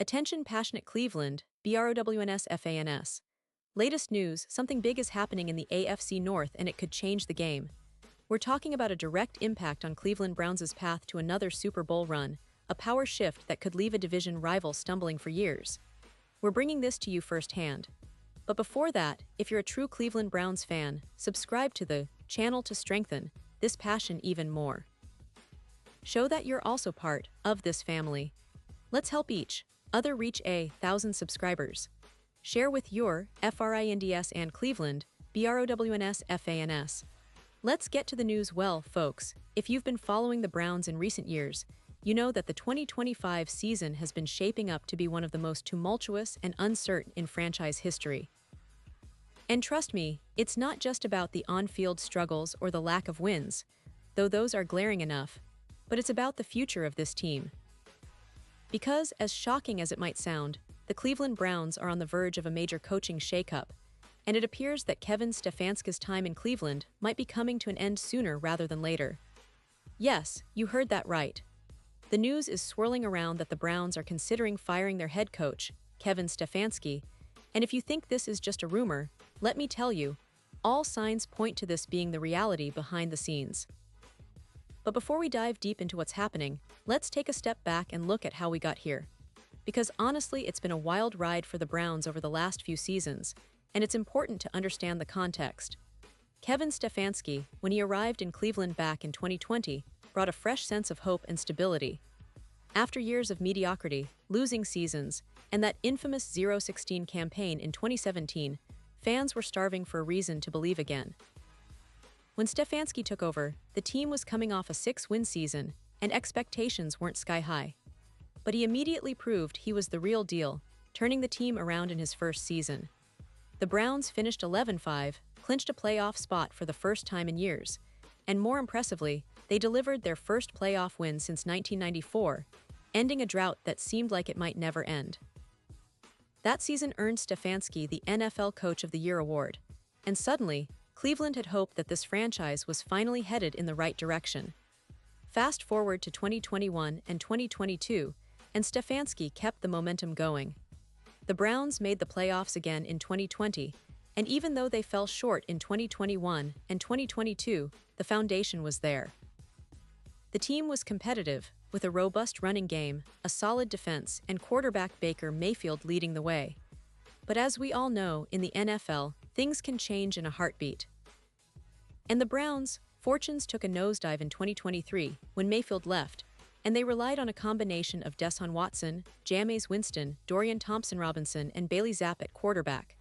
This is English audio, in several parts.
Attention passionate Cleveland, BROWNS. Latest news, something big is happening in the AFC North and it could change the game. We're talking about a direct impact on Cleveland Browns' path to another Super Bowl run, a power shift that could leave a division rival stumbling for years. We're bringing this to you firsthand. But before that, if you're a true Cleveland Browns fan, subscribe to the channel to strengthen this passion even more. Show that you're also part of this family. Let's help each other reach 1,000 subscribers. Share with your FRINDS and Cleveland, BROWNS. Let's get to the news. Well, folks, if you've been following the Browns in recent years, you know that the 2025 season has been shaping up to be one of the most tumultuous and uncertain in franchise history. And trust me, it's not just about the on-field struggles or the lack of wins, though those are glaring enough, but it's about the future of this team. Because, as shocking as it might sound, the Cleveland Browns are on the verge of a major coaching shakeup, and it appears that Kevin Stefanski's time in Cleveland might be coming to an end sooner rather than later. Yes, you heard that right. The news is swirling around that the Browns are considering firing their head coach, Kevin Stefanski, and if you think this is just a rumor, let me tell you, all signs point to this being the reality behind the scenes. But before we dive deep into what's happening, let's take a step back and look at how we got here. Because honestly, it's been a wild ride for the Browns over the last few seasons, and it's important to understand the context. Kevin Stefanski, when he arrived in Cleveland back in 2020, brought a fresh sense of hope and stability. After years of mediocrity, losing seasons, and that infamous 0-16 campaign in 2017, fans were starving for a reason to believe again. When Stefanski took over, the team was coming off a 6-win season, and expectations weren't sky-high. But he immediately proved he was the real deal, turning the team around in his first season. The Browns finished 11-5, clinched a playoff spot for the first time in years, and more impressively, they delivered their first playoff win since 1994, ending a drought that seemed like it might never end. That season earned Stefanski the NFL Coach of the Year award, and suddenly, Cleveland had hoped that this franchise was finally headed in the right direction. Fast forward to 2021 and 2022, and Stefanski kept the momentum going. The Browns made the playoffs again in 2020, and even though they fell short in 2021 and 2022, the foundation was there. The team was competitive, with a robust running game, a solid defense, and quarterback Baker Mayfield leading the way. But as we all know, in the NFL, things can change in a heartbeat. And the Browns' fortunes took a nosedive in 2023 when Mayfield left, and they relied on a combination of Deshaun Watson, Jameis Winston, Dorian Thompson-Robinson, and Bailey Zappe at quarterback.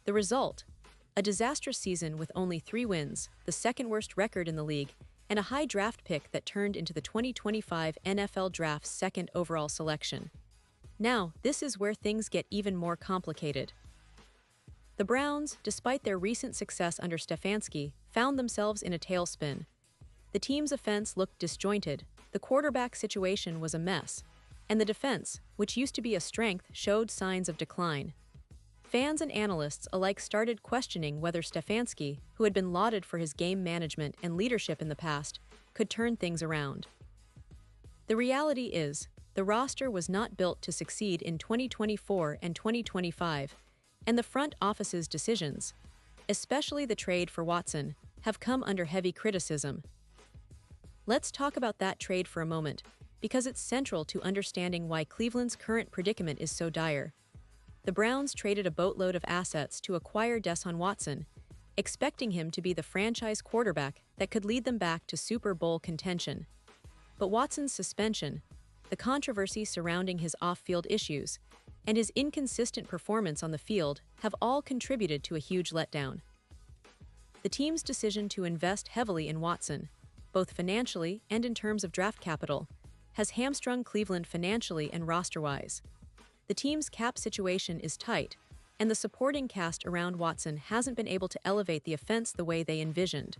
The result? A disastrous season with only 3 wins, the second-worst record in the league, and a high draft pick that turned into the 2025 NFL Draft's second overall selection. Now, this is where things get even more complicated. The Browns, despite their recent success under Stefanski, found themselves in a tailspin. The team's offense looked disjointed, the quarterback situation was a mess, and the defense, which used to be a strength, showed signs of decline. Fans and analysts alike started questioning whether Stefanski, who had been lauded for his game management and leadership in the past, could turn things around. The reality is, the roster was not built to succeed in 2024 and 2025, and the front office's decisions, especially the trade for Watson, have come under heavy criticism. Let's talk about that trade for a moment, because it's central to understanding why Cleveland's current predicament is so dire. The Browns traded a boatload of assets to acquire Deshaun Watson, expecting him to be the franchise quarterback that could lead them back to Super Bowl contention. But Watson's suspension, the controversy surrounding his off-field issues, and his inconsistent performance on the field have all contributed to a huge letdown. The team's decision to invest heavily in Watson, both financially and in terms of draft capital, has hamstrung Cleveland financially and roster-wise. The team's cap situation is tight, and the supporting cast around Watson hasn't been able to elevate the offense the way they envisioned.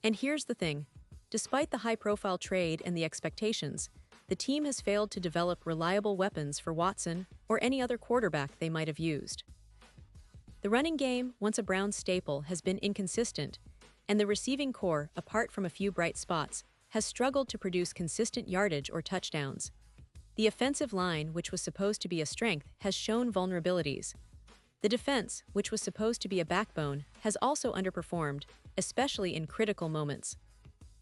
And here's the thing, despite the high-profile trade and the expectations, the team has failed to develop reliable weapons for Watson or any other quarterback they might have used. The running game, once a Browns staple, has been inconsistent, and the receiving core, apart from a few bright spots, has struggled to produce consistent yardage or touchdowns. The offensive line, which was supposed to be a strength, has shown vulnerabilities. The defense, which was supposed to be a backbone, has also underperformed, especially in critical moments.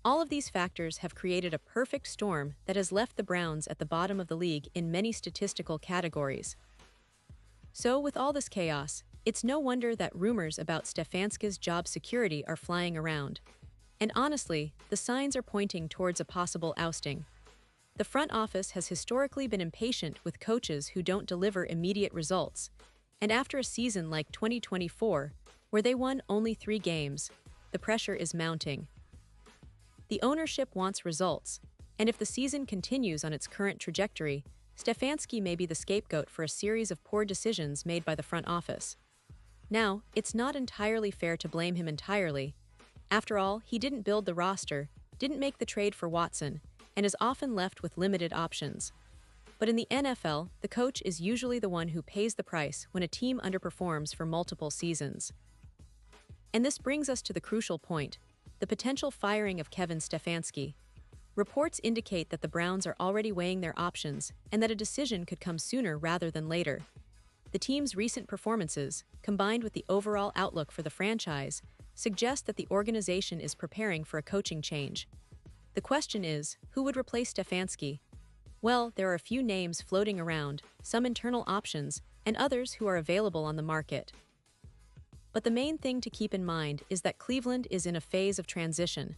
All of these factors have created a perfect storm that has left the Browns at the bottom of the league in many statistical categories. So, with all this chaos, it's no wonder that rumors about Stefanski's job security are flying around. And honestly, the signs are pointing towards a possible ousting. The front office has historically been impatient with coaches who don't deliver immediate results, and after a season like 2024, where they won only 3 games, the pressure is mounting. The ownership wants results, and if the season continues on its current trajectory, Stefanski may be the scapegoat for a series of poor decisions made by the front office. Now, it's not entirely fair to blame him entirely. After all, he didn't build the roster, didn't make the trade for Watson, and is often left with limited options. But in the NFL, the coach is usually the one who pays the price when a team underperforms for multiple seasons. And this brings us to the crucial point: the potential firing of Kevin Stefanski. Reports indicate that the Browns are already weighing their options and that a decision could come sooner rather than later. The team's recent performances, combined with the overall outlook for the franchise, suggest that the organization is preparing for a coaching change. The question is, who would replace Stefanski? Well, there are a few names floating around, some internal options, and others who are available on the market. But the main thing to keep in mind is that Cleveland is in a phase of transition.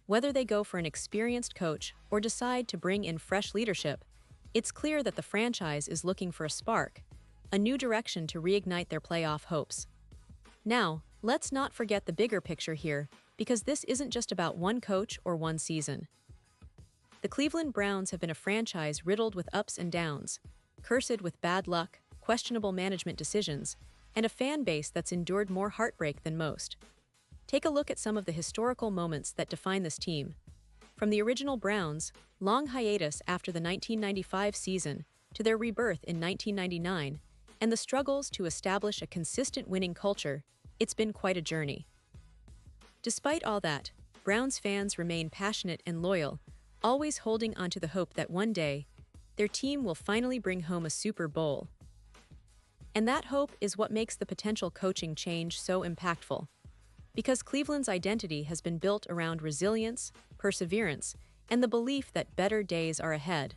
Whether they go for an experienced coach or decide to bring in fresh leadership, it's clear that the franchise is looking for a spark, a new direction to reignite their playoff hopes. Now, let's not forget the bigger picture here, because this isn't just about one coach or one season. The Cleveland Browns have been a franchise riddled with ups and downs, cursed with bad luck, questionable management decisions, and a fan base that's endured more heartbreak than most. Take a look at some of the historical moments that define this team. From the original Browns' long hiatus after the 1995 season to their rebirth in 1999, and the struggles to establish a consistent winning culture, it's been quite a journey. Despite all that, Browns fans remain passionate and loyal, always holding onto the hope that one day, their team will finally bring home a Super Bowl. And that hope is what makes the potential coaching change so impactful. Because Cleveland's identity has been built around resilience, perseverance, and the belief that better days are ahead.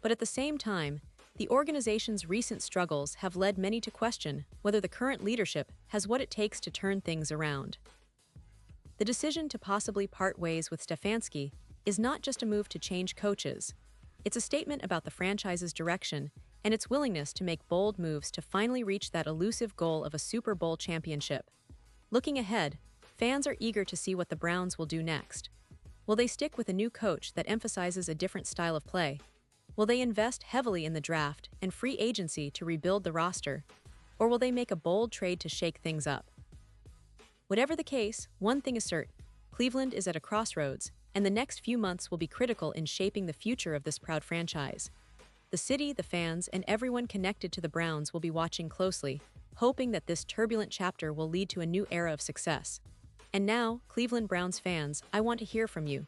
But at the same time, the organization's recent struggles have led many to question whether the current leadership has what it takes to turn things around. The decision to possibly part ways with Stefanski is not just a move to change coaches. It's a statement about the franchise's direction and its willingness to make bold moves to finally reach that elusive goal of a Super Bowl championship. Looking ahead, fans are eager to see what the Browns will do next. Will they stick with a new coach that emphasizes a different style of play? Will they invest heavily in the draft and free agency to rebuild the roster? Or will they make a bold trade to shake things up? Whatever the case, one thing is certain: Cleveland is at a crossroads, and the next few months will be critical in shaping the future of this proud franchise. The city, the fans, and everyone connected to the Browns will be watching closely, hoping that this turbulent chapter will lead to a new era of success. And now, Cleveland Browns fans, I want to hear from you.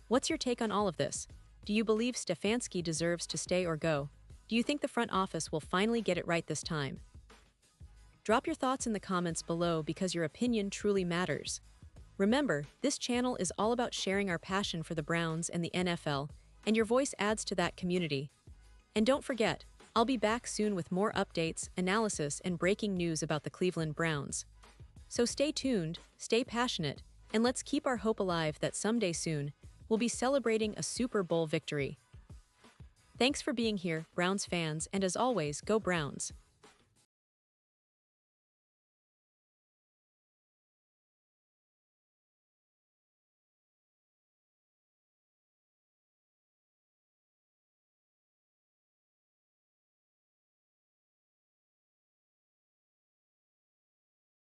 What's your take on all of this? Do you believe Stefanski deserves to stay or go? Do you think the front office will finally get it right this time? Drop your thoughts in the comments below because your opinion truly matters. Remember, this channel is all about sharing our passion for the Browns and the NFL, and your voice adds to that community. And don't forget, I'll be back soon with more updates, analysis, and breaking news about the Cleveland Browns. So stay tuned, stay passionate, and let's keep our hope alive that someday soon, we'll be celebrating a Super Bowl victory. Thanks for being here, Browns fans, and as always, go Browns!